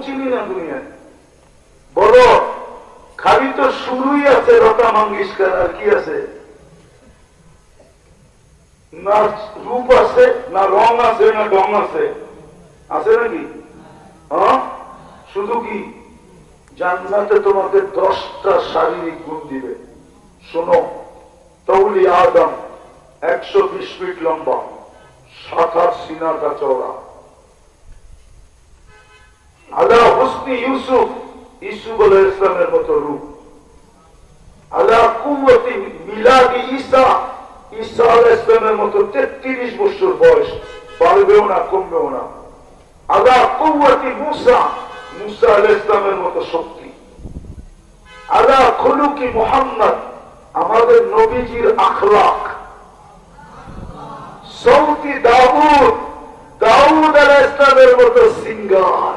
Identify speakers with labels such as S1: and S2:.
S1: চিনি না দুনিয়ায়। বলো, খালি তো শুরুই আছে লতা মঙ্গেশকর, আর কি আছে? না রূপ আছে, না রং আছে, না ডং আছে, আছে নাকি? হ্যাঁ, শুধু কি জান্নাতে তোমাকে 10টা শারীরিক গুণ দিবে। শোনো, তৌলি আদম 120 ফিট লম্বা, 7 হাত সিনাটা চওড়া। আলা হুসনি ইউসুফ, ইউসুফ আলাইহিস ইসলামের মতো রূপ। আলা কুওয়াতি মিলাদি ঈসা, ঈসা আলাইহিস ইসলামের মতো 33 বছর বয়স, বাড়বেও না কমবেও না। আলা কুওয়াতি মুসা, মুসা আলাইহিস ইসলামের মতো শক্তি। আলা খুলুকি মুহাম্মদ, আমাদের নবীজির আখলাক। সৌতি দাউদ, দাউদ আলাইহিস ইসলামের মতো সিঙ্গার।